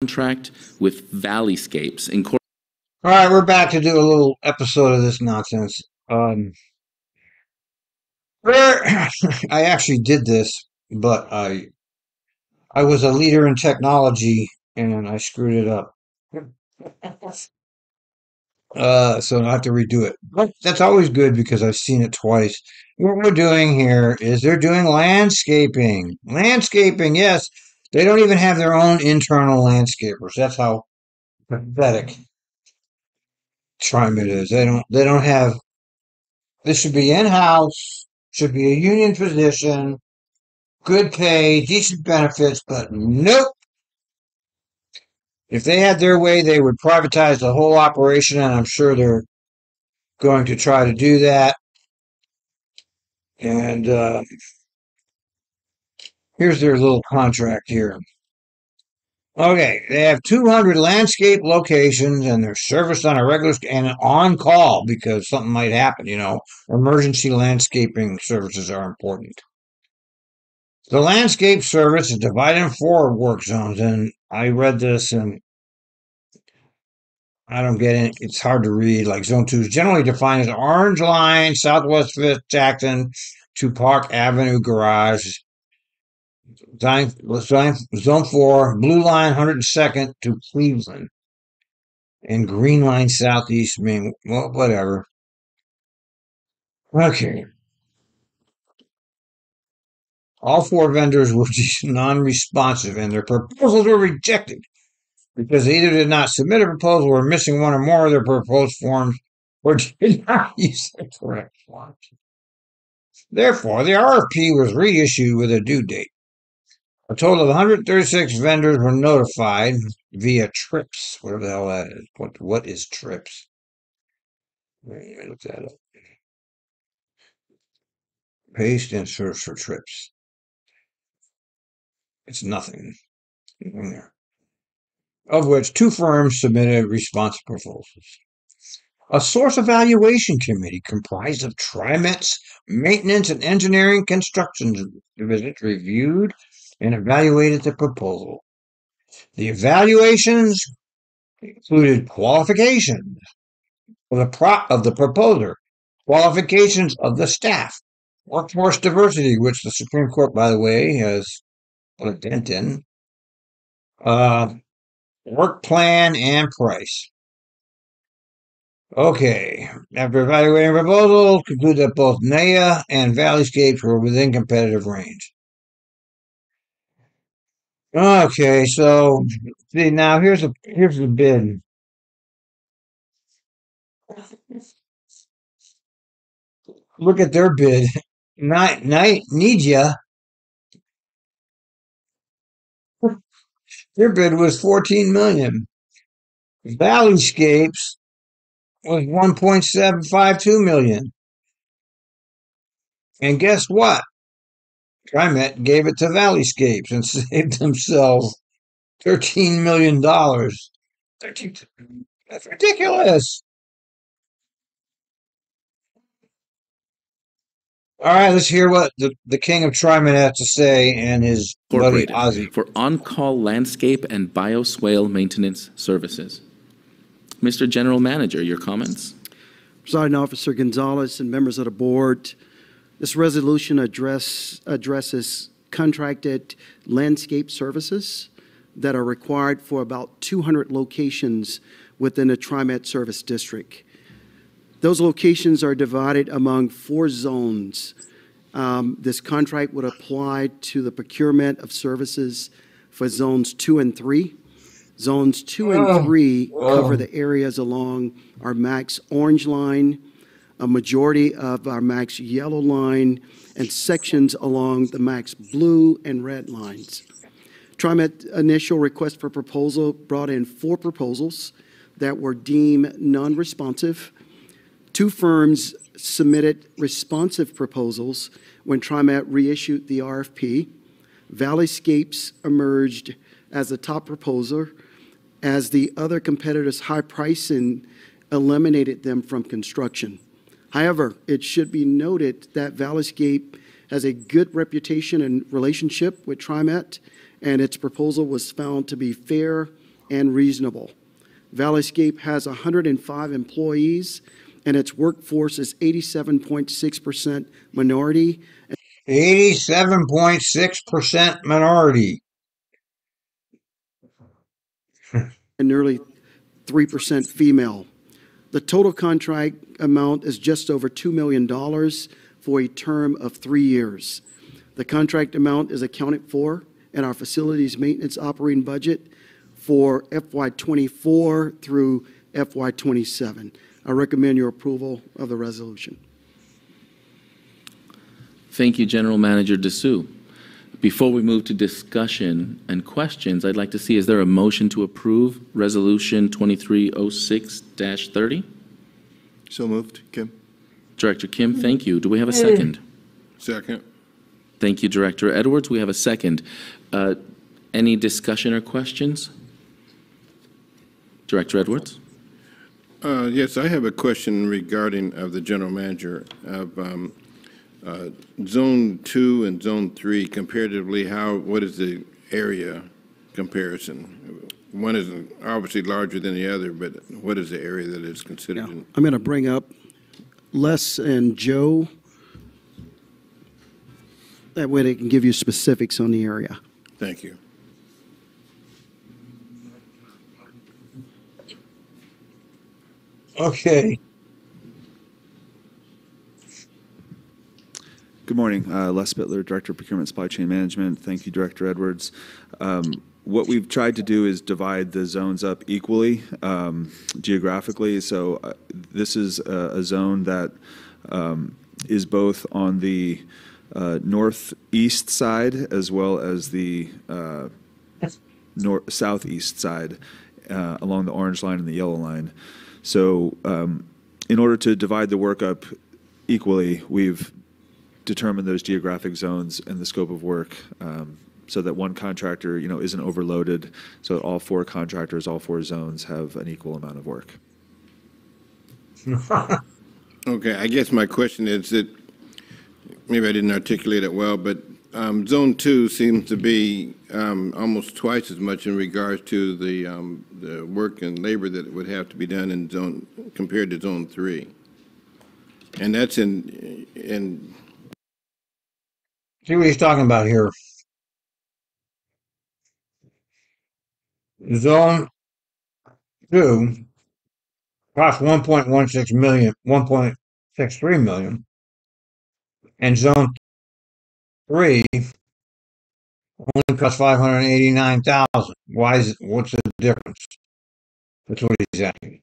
contract with Valleyscapes Incorporated. All right, we're back to do a little episode of this nonsense. Where I actually did this, but I was a leader in technology and I screwed it up. So I have to redo it. But that's always good because I've seen it twice. What we're doing here is they're doing landscaping. Landscaping, yes. They don't even have their own internal landscapers. That's how pathetic TriMet is. They don't have. This should be in-house, should be a union position, good pay, decent benefits, but nope. If they had their way, they would privatize the whole operation, and I'm sure they're going to try to do that. And here's their little contract here. Okay, they have 200 landscape locations, and they're serviced on a regular and on call because something might happen. Emergency landscaping services are important. The landscape service is divided in 4 work zones, and I read this and I don't get it. It's hard to read. Like Zone 2 is generally defined as Orange Line, Southwest 5th, Jackson to Park Avenue Garage. Zone 4, Blue Line, 102nd to Cleveland. And Green Line Southeast, well, whatever. Okay. All 4 vendors were just non-responsive, and their proposals were rejected because they either did not submit a proposal or missing one or more of their proposed forms or did not use the correct forms. Therefore, the RFP was reissued with a due date. A total of 136 vendors were notified via TRIPS, whatever the hell that is. What is TRIPS? Let me look that up. Paste and search for TRIPS. It's nothing in there. Of which 2 firms submitted responsive proposals. A source evaluation committee comprised of TriMet's maintenance and engineering construction divisions reviewed and evaluated the proposal. The evaluations included qualifications of the proposer, qualifications of the staff, workforce diversity, which the Supreme Court, by the way, has put a dent in, work plan, and price. Okay, after evaluating proposals, concluded that both NEA and Valleyscapes were within competitive range. Okay, so see now here's the bid. Look at their bid. Nidia, their bid was 14 million. Valleyscapes was 1.752 million. And guess what? TriMet gave it to Valleyscapes and saved themselves $13 million. That's ridiculous. All right, let's hear what the king of TriMet has to say and his buddy Ozzy. For on-call landscape and bioswale maintenance services. Mr. General Manager, your comments? Presiding Officer Gonzalez and members of the board, this resolution addresses contracted landscape services that are required for about 200 locations within the TriMet Service District. Those locations are divided among 4 zones. This contract would apply to the procurement of services for zones 2 and 3. Zones 2 and 3 cover the areas along our MAX orange line, a majority of our MAX yellow line, and sections along the MAX blue and red lines. TriMet initial request for proposal brought in 4 proposals that were deemed non-responsive. 2 firms submitted responsive proposals when TriMet reissued the RFP. Valleyscapes emerged as the top proposer as the other competitors' high pricing eliminated them from construction. However, it should be noted that Valleyscape has a good reputation and relationship with TriMet, and its proposal was found to be fair and reasonable. Valleyscape has 105 employees, and its workforce is 87.6% minority 87.6% minority. and nearly 3% female. The total contract amount is just over $2 million for a term of 3 years. The contract amount is accounted for in our facilities maintenance operating budget for FY24 through FY27. I recommend your approval of the resolution. Thank you, General Manager Dessou. Before we move to discussion and questions, I'd like to see, is there a motion to approve Resolution 2306-30? So moved. Kim? Director Kim, thank you. Do we have a second? Second. Thank you, Director Edwards. We have a second. Any discussion or questions? Director Edwards? Yes, I have a question regarding the general manager of Zone 2 and Zone 3 comparatively. What is the area comparison? One is obviously larger than the other, but what is the area that is considered? Yeah. I'm going to bring up Les and Joe. That way they can give you specifics on the area. Thank you. Okay. Good morning. Les Bittler, Director of Procurement Supply Chain Management. Thank you, Director Edwards. What we've tried to do is divide the zones up equally geographically. So this is a zone that is both on the northeast side as well as the southeast side along the orange line and the yellow line. So in order to divide the work up equally, we've determined those geographic zones and the scope of work so that one contractor, isn't overloaded, so that all 4 contractors, all 4 zones have an equal amount of work. Okay, I guess my question is that maybe I didn't articulate it well, but Zone 2 seems to be almost twice as much in regards to the work and labor that would have to be done in compared to Zone 3. And that's in See what he's talking about here. Zone 2 costs 1.16 million, 1.63 million. And Zone 3 only costs 589,000. What's the difference? That's what he's asking.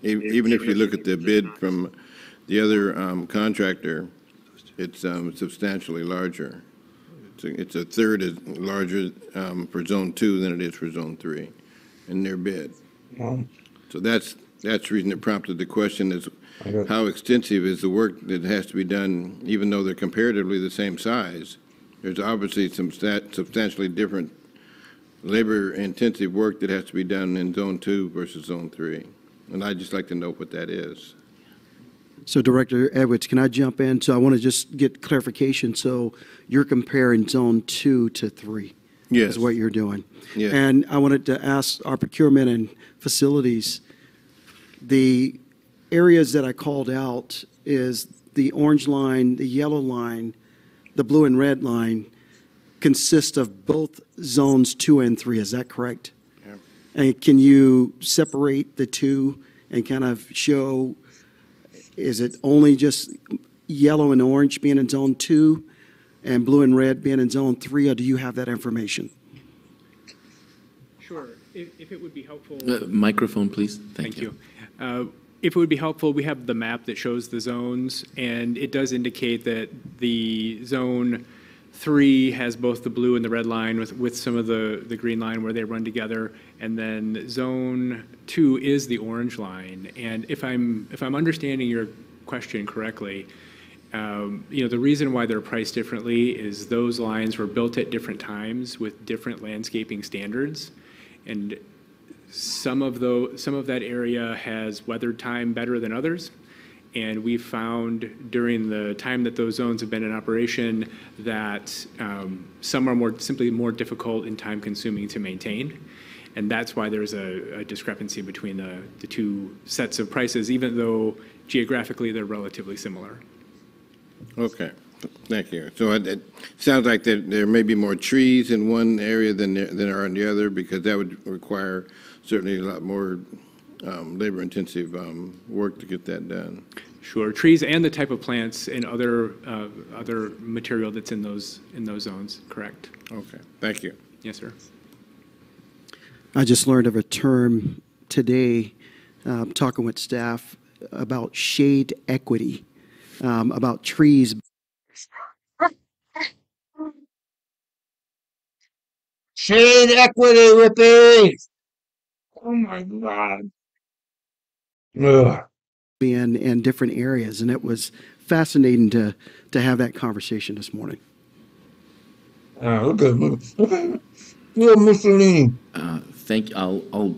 even if you look at the bid from the other contractor, it's substantially larger. It's a third as larger for Zone 2 than it is for Zone 3 in their bid. Well, So that's the reason it prompted the question is how extensive is the work that has to be done, even though they're comparatively the same size. There's obviously some substantially different labor-intensive work that has to be done in Zone 2 versus Zone 3. And I'd just like to know what that is. So Director Edwards, can I jump in? So I want to just get clarification. So you're comparing Zone 2 to 3? Yes. Is what you're doing. Yes. And I wanted to ask our procurement and facilities, the areas that I called out is the orange line, the yellow line, the blue and red line consist of both Zones 2 and 3. Is that correct? Yeah. And can you separate the two and kind of show, is it only just yellow and orange being in Zone 2 and blue and red being in Zone 3, or do you have that information? Sure. If it would be helpful. Microphone, please. Thank you. If it would be helpful, we have the map that shows the zones, and it does indicate that the Zone 3 has both the blue and the red line with some of the green line where they run together, and then Zone 2 is the orange line. And if I'm understanding your question correctly, the reason why they're priced differently is those lines were built at different times with different landscaping standards, and some of that area has weathered time better than others. And we've found during the time that those zones have been in operation that some are simply more difficult and time consuming to maintain. And that's why there's a discrepancy between the two sets of prices, even though geographically they're relatively similar. Okay, thank you. So it sounds like there may be more trees in one area than there are in the other, because that would require certainly a lot more labor-intensive work to get that done. Sure, trees and the type of plants and other material that's in those zones, correct? Okay, thank you. Yes, sir. I just learned of a term today, talking with staff about shade equity, about trees. Shade equity, Rippy! Oh my God. Ugh. In different areas, and it was fascinating to have that conversation this morning. Look at little Mussolini. Thank you. I'll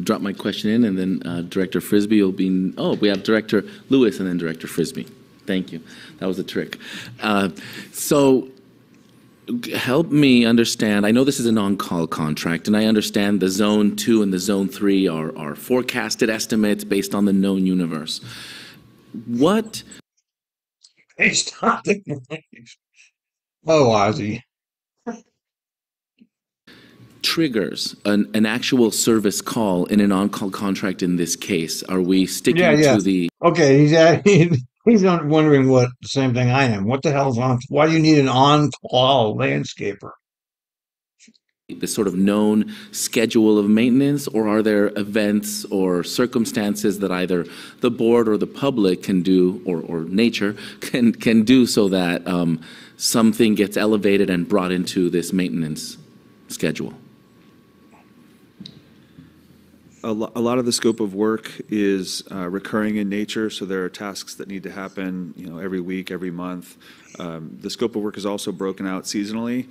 drop my question in, and then Director Frisbee will be. Oh, we have Director Lewis and then Director Frisbee. Thank you. That was a trick. So help me understand. I know this is an on-call contract, and I understand the Zone 2 and the Zone 3 are forecasted estimates based on the known universe. What? Hey, stop it. Oh, Ozzy. Triggers an actual service call in an on-call contract in this case? Are we sticking to the... Okay, he's not wondering what the same thing I am. What the hell's on? Why do you need an on-call landscaper? the sort of known schedule of maintenance, or are there events or circumstances that either the board or the public can do, or nature can do, so that something gets elevated and brought into this maintenance schedule? A lot of the scope of work is recurring in nature, so there are tasks that need to happen, every week, every month. The scope of work is also broken out seasonally.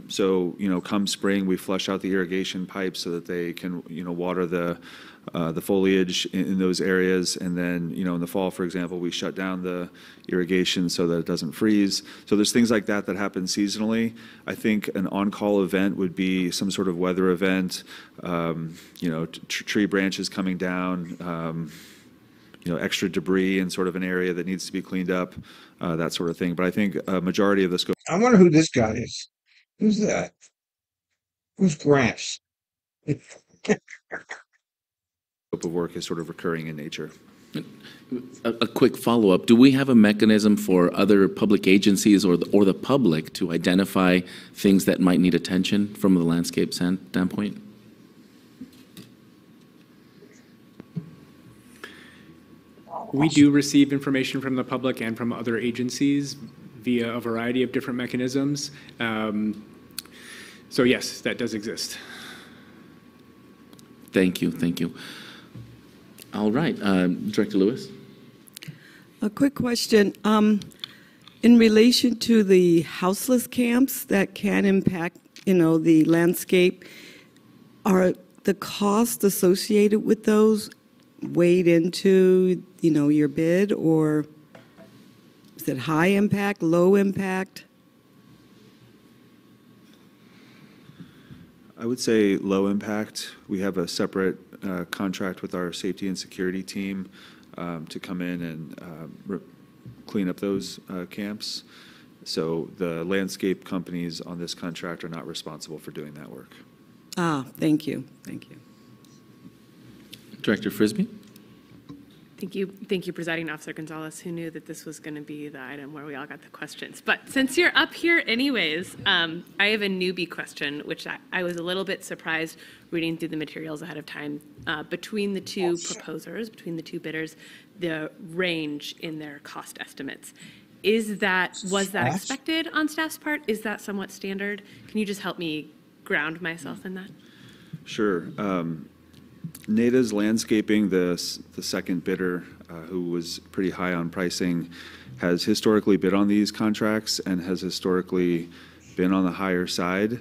So, come spring, we flush out the irrigation pipes so that they can, water the foliage in those areas. And then, in the fall, for example, we shut down the irrigation so that it doesn't freeze. So there's things like that that happen seasonally. I think an on-call event would be some sort of weather event, tree branches coming down, extra debris in sort of an area that needs to be cleaned up, that sort of thing. But I think a majority of the scope. I wonder who this guy is. Who's that? Who's Gramps? Scope of work is sort of recurring in nature. A quick follow-up. Do we have a mechanism for other public agencies or the public to identify things that might need attention from the landscape standpoint? We do receive information from the public and from other agencies via a variety of different mechanisms. So yes, that does exist. Thank you, thank you. All right, Director Lewis? A quick question. In relation to the houseless camps that can impact, the landscape, are the costs associated with those weighed into, your bid, or is it high impact, low impact? I would say low impact. We have a separate contract with our safety and security team to come in and clean up those camps. So the landscape companies on this contract are not responsible for doing that work. Ah, thank you, thank you. Director Frisbee? Thank you, Presiding Officer Gonzalez, who knew that this was going to be the item where we all got the questions. But since you're up here anyways, I have a newbie question, which I was a little bit surprised reading through the materials ahead of time. Between the two proposers, between the two bidders, the range in their cost estimates. Was that expected on staff's part? Is that somewhat standard? Can you just help me ground myself in that? Sure. NADA's Landscaping, the second bidder, who was pretty high on pricing, has historically bid on these contracts and has historically been on the higher side.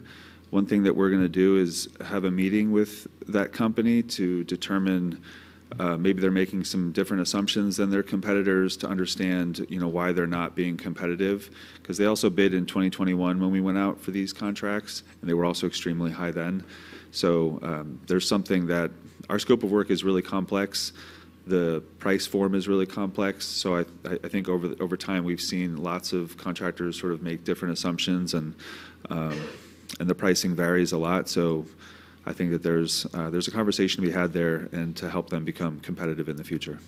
One thing that we're going to do is have a meeting with that company to determine maybe they're making some different assumptions than their competitors, to understand why they're not being competitive, because they also bid in 2021 when we went out for these contracts, and they were also extremely high then. So there's something that our scope of work is really complex. The price form is really complex. So I think over time we've seen lots of contractors sort of make different assumptions, and the pricing varies a lot. So I think that there's a conversation to be had there, and to help them become competitive in the future.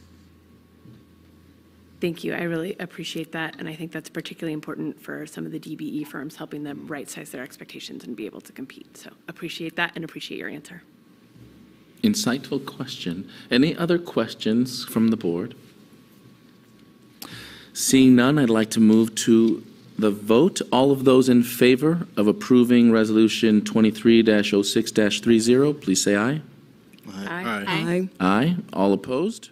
Thank you. I really appreciate that. And I think that's particularly important for some of the DBE firms, helping them right-size their expectations and be able to compete. So appreciate that and appreciate your answer. Insightful question. Any other questions from the board? Seeing none, I'd like to move to the vote. All of those in favor of approving Resolution 23-06-30, please say aye. Aye. Aye. Aye. All opposed?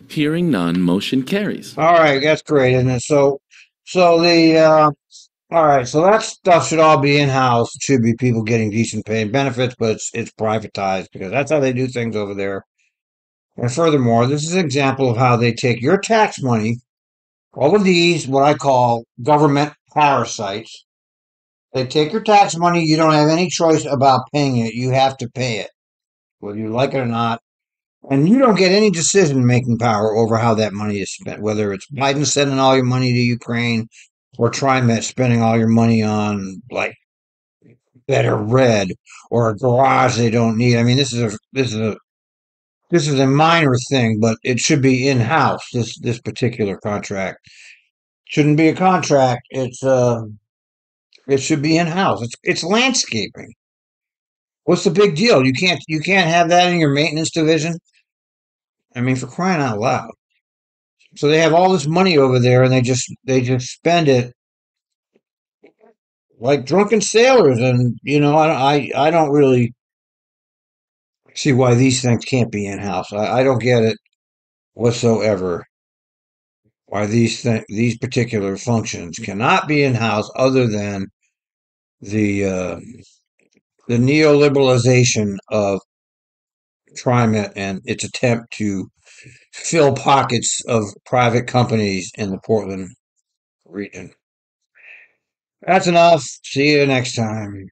Hearing none, motion carries. All right, that's great, isn't it? So the all right, so that stuff should all be in-house. It should be people getting decent paid benefits, but it's privatized because that's how they do things over there. And furthermore, this is an example of how they take your tax money, all of these, what I call government parasites. They take your tax money, you don't have any choice about paying it. You have to pay it, whether you like it or not. And you don't get any decision-making power over how that money is spent, whether it's Biden sending all your money to Ukraine or TriMet spending all your money on, like, better red or a garage they don't need. I mean, this is a minor thing, but it should be in-house. This particular contract shouldn't be a contract. It should be in-house. It's landscaping. What's the big deal? You can't have that in your maintenance division. I mean, for crying out loud. So they have all this money over there, and they just spend it like drunken sailors. And I don't really see why these things can't be in house. I don't get it whatsoever. Why these particular functions cannot be in house, other than the neoliberalization of TriMet and its attempt to fill pockets of private companies in the Portland region. That's enough. See you next time.